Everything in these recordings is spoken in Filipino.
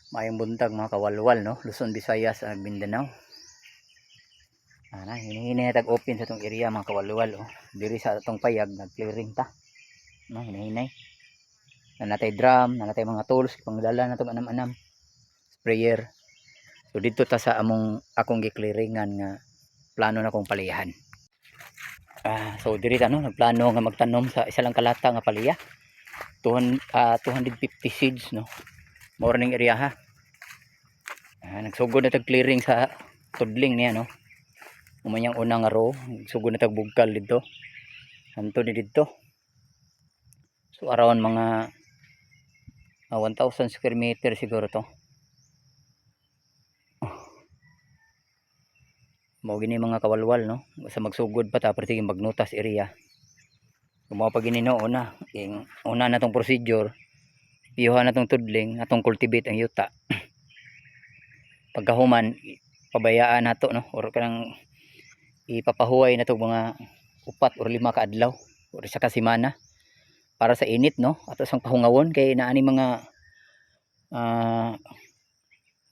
Mayong buntag mga kawalwal no, Luzon, Visayas, Mindanao. Ana hinahinay tag open sa tong area mga kawalwal oh. Diri sa atong payag nag-clearing ta. No, hinahinay. Na natay drum, na natay mga tools pangdala na tong anam-anam. Sprayer. So dito ta sa akong gi-clearingan nga plano na kong paliyahan. So diri ta no, nagplano nga magtanom sa isa lang kalata nga paliya. 250 seeds no. Morning area ha. Nagsugod na tag clearing sa tudling niya no. Umanyang unang row, sugod na tag bugkal dito. Hanto ni dito. So around mga 1,000 square meter siguro to. Mao gini mga kawalwal no. Sa magsugod pa ta perti magnutas area. Kumaw pa gini no una na tong procedure. Iyuhan na tong tudling, atong cultivate ang yuta. Pagkahuman pabayaan nato no or kanang ipapahuway na tong mga 4 or 5 ka adlaw or isa ka semana para sa init no ato sang pahungawon kay naani mga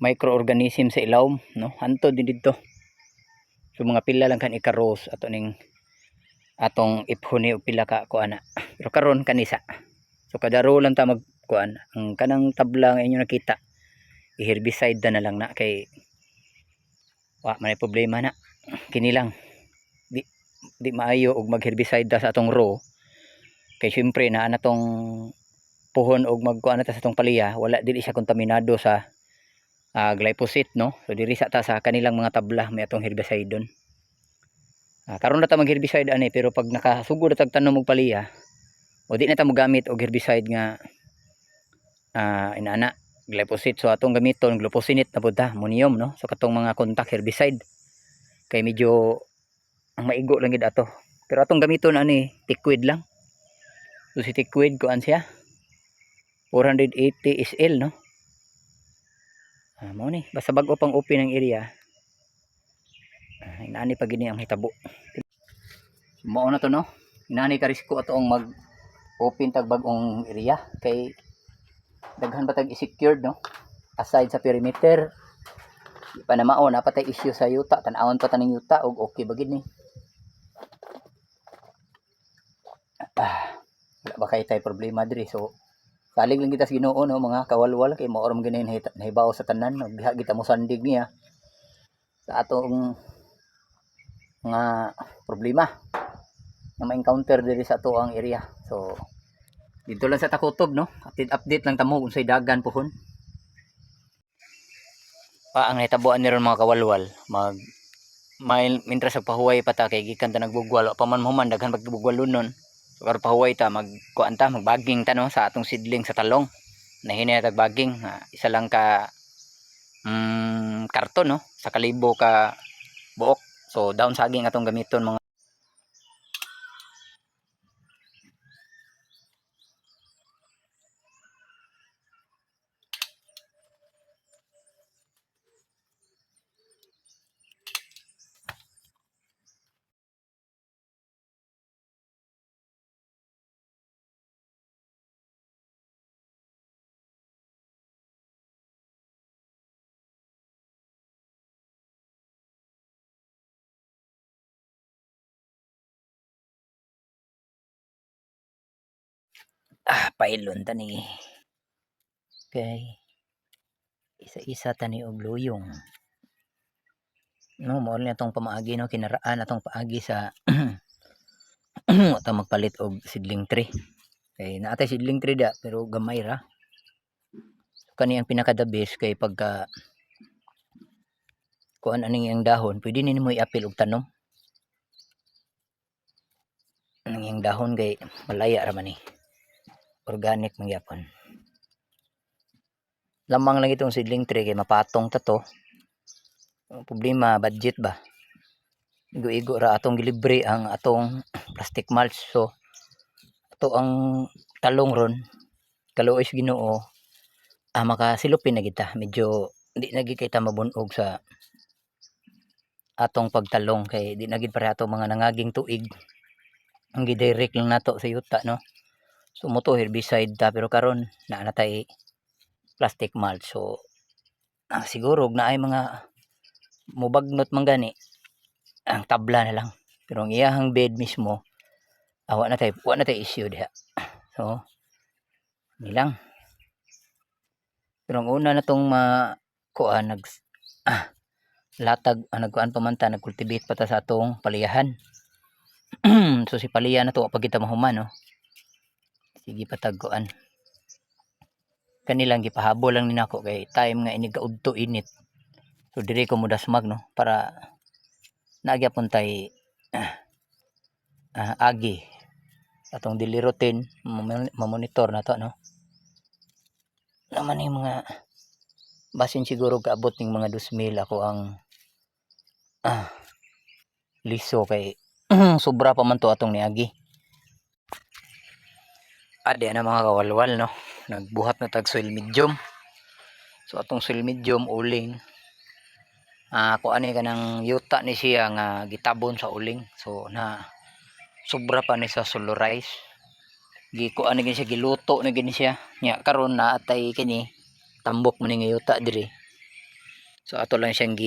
microorganism sa ilawom no hanto din dito. So mga pila lang kan ikaros ato ning atong iphuni og pila ka kuana. Pero karon kanisa. So kada row lang ta magkuan. Ang kanang tabla nga inyo nakita i-herbicide na lang na kay may problema na. Kini lang di maayo og mag-herbicide ta sa atong row kay syempre naa na tong puhon og magkuan ta sa atong paliya wala dili siya kontaminado sa glyphosate no. So diri sa ta sa kanilang mga tabla may atong herbicide don. Karon na ta mag herbicide ani pero pag nakasugod na tag tanom og paliya o di na ta mo gamit og herbicide nga inana glyphosate. So atong gamiton glufosinate na pud ta, ammonium no. So katong mga contact herbicide kay medyo ang maigo lang gid ato. Pero atong gamiton ani liquid lang. So si liquid kuan siya 480 SL no. Mao ni basta bag-o pang open ang area. Inani pa gini ang hitabo. Mao na to no. Inani ka risko ato ang mag open tag bag-ong area kay daghan ba tag secured no. Aside sa perimeter di pa na mao na patay issue sa yuta, tan-awon pa taning yuta og okay ba gid ni. Wala ba kay tay problema diri. So salig lang kita sa Ginoo no mga kawalwal kay mao ram gani nahibaw sa tanan diha kita mo sandig niya sa atong mga problema na ma-encounter diri sa ato ang area. So dito lang sa Takutob no, update lang tamo unsay dagan pohon. Ang nahitabuan ni ron mga kawalwal mintras sa pahuway pa ta kay gikan ta nagbugwal pa man human daghan pagbugwalon nun. So karon pahuway ta magkuan ta magbaging ta no sa atong seedling sa talong. Nahinay tag baging isa lang ka karton no sa kalibo ka buok. So down saging atong gamiton mga pailon tani kay isa-isa tani og luyong no. Mo ni atong pamaagi no kinaraan atong paagi sa atong magpalit og seedling tree kay naatay seedling tree da pero gamay ra. So, kani ang pinaka the best kay pagka kuan aning ang dahon pwede nimo i-apil og tanom ang dahon kay malaya ra man ni organic man gyapon. Lamang lang itong seedling tree kay mapatong ta to. Ang problema budget ba. Igo-igo ra atong gilibre ang atong plastic mulch. So ato ang talong ron kaluoy sa Ginoo makasilupin na kita. Medyo di na gid kay ta mabunog sa atong pagtalong kay di na gid para atong mga nangaging tuig ang gidirect lang nato sa yuta no. So mo to herbicide ta pero karon naa na tay plastic mulch. So siguro na ay mga mubagnot man gani ang tabla na lang, pero ang iyahang bed mismo wa na tay issue diha. So nilang, pero ang una na tong kuan latag nagkuan pa man ta, nagkultivate pa ta sa atong paliyahan. So si paliya na to pag kita mahuman no, sige patag kuan kanilang gipahabol lang ni nako kay time nga ini gaudto init, so diri ko mudasmag no para nagyapon tay agi atong daily routine mamonitor na to no, naman yung mga basin siguro kaabot ning mga 2,000 ako ang liso kay sobra pa man to atong niagi. Ade na mga kawalwal no, nagbuhat na tag soil medium. So atong soil medium uling ako ani kanang yuta ni siya nga gitabon sa uling, so na sobra pa ni sa solorize, gikuan ni siya, giluto na gini siya nya karon na atay kini tambok man nga yuta diri, so ato lang siyang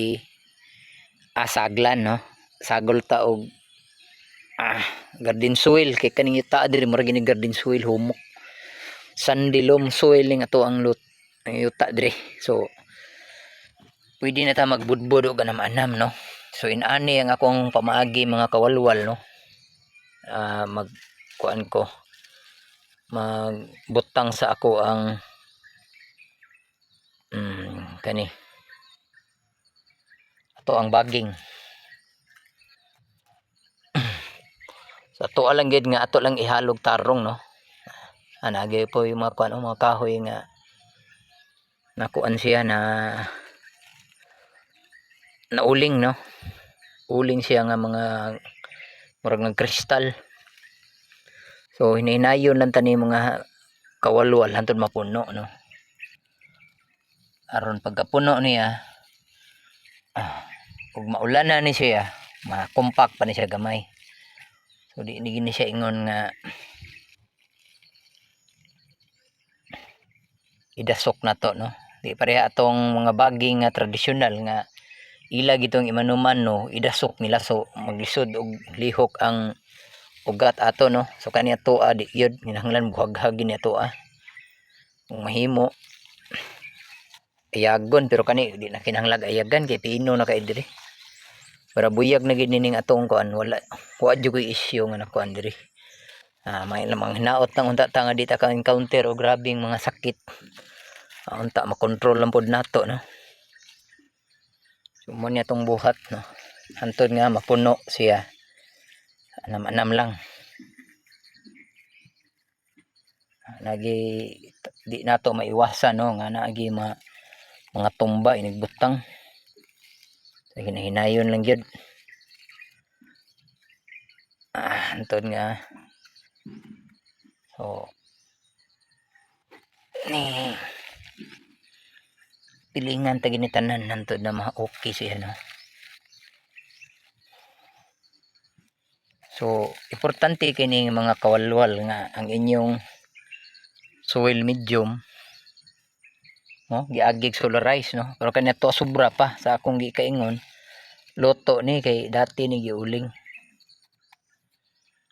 saglan no, sagol ta og garden soil kay kaning yuta diri mura gini garden soil, humok sandy loam soil ning ato ang yuta diri. So pwede na ta magbudbud og anam-anam no, so inani ang akong pamaagi mga kawalwal no, magkuan ko magbutang sa ako ang kani ato ang baging. So ato lang gid nga ato lang ihalog tarong no, anagay po yung mga kuan mga kahoy nga nakuan siya na uling no, uling siya nga mga murag ng kristal. So hinahinayon lang tani mga kawalwal hantod mapuno no, aron pagkapuno niya ug maulan na ni siya ma-compact pa ni siya gamay, so di ni gini siya ingon nga idasok na to no, di pareha atong mga baging nga tradisyonal nga ila gitong imanuman no, idasok nila so maglisod og lihok ang ugat ato no, so kaniya to di yun kinahanglan buhaghag niya to kung mahimo ayagon, pero kani di na kinahanglan ayagan kay pino na kay diri para buyag na gid ning atong kuan, wala jud ko issue nga nakuan diri. May lamang hinaot nang unta ta nga di ta ka encounter o grabing mga sakit, unta makontrol lang pod nato no. So mo niya tong buhat no, hantod nga mapuno siya anam-anam lang, lagi di nato maiwasan no nga naagi mga tumba inigbutang, so hinahinayon lang gyud hantod nga so ni pilingan ta gini tanan hantod na ma-okay siya no. So importante kini mga kawalwal nga ang inyong soil medium no giagig solarize no, pero kanya to sobra pa sa akong gikaingon loto ni kay dati ni giuling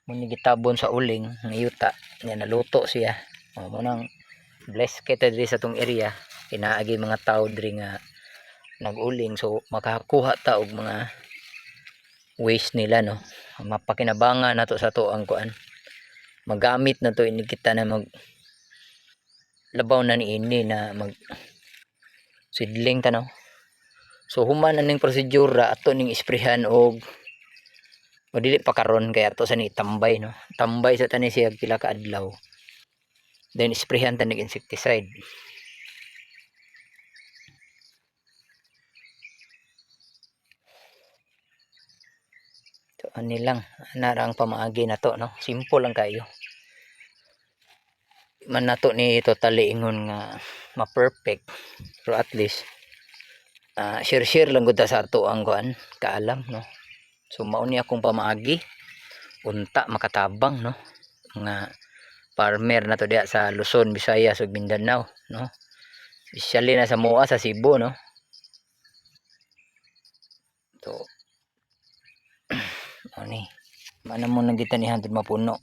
mo ni gitabon sa uling nga yuta nya naluto siya mo nang bless kita diri sa tong area kinaagi mga tao diri nga naguling, so makakuha ta og mga waste nila no, mapakinabangan nato sa to ang kuan, magamit na to ini kita na mag labaw na ni ini na mag sidling ta no. So human aning prosedyura ato ning isprehan og dili pa karon kay ato sa ni tambay no, tambay sa tani siya pila ka adlaw then isprehan ta ning insecticide. So ani lang ana ang pamaagi nato no, simple lang kayo man nato ni totally ingon nga ma-perfect, pero at least share lang gud sa ato ang kuan kaalam no. So mao ni akong pamaagi unta makatabang no, mga farmer na to diha sa Luzon, Visayas ug Mindanao no, especially na sa Moa sa Cebu no, Ani. Mana mo nang gitanihan tud mapuno.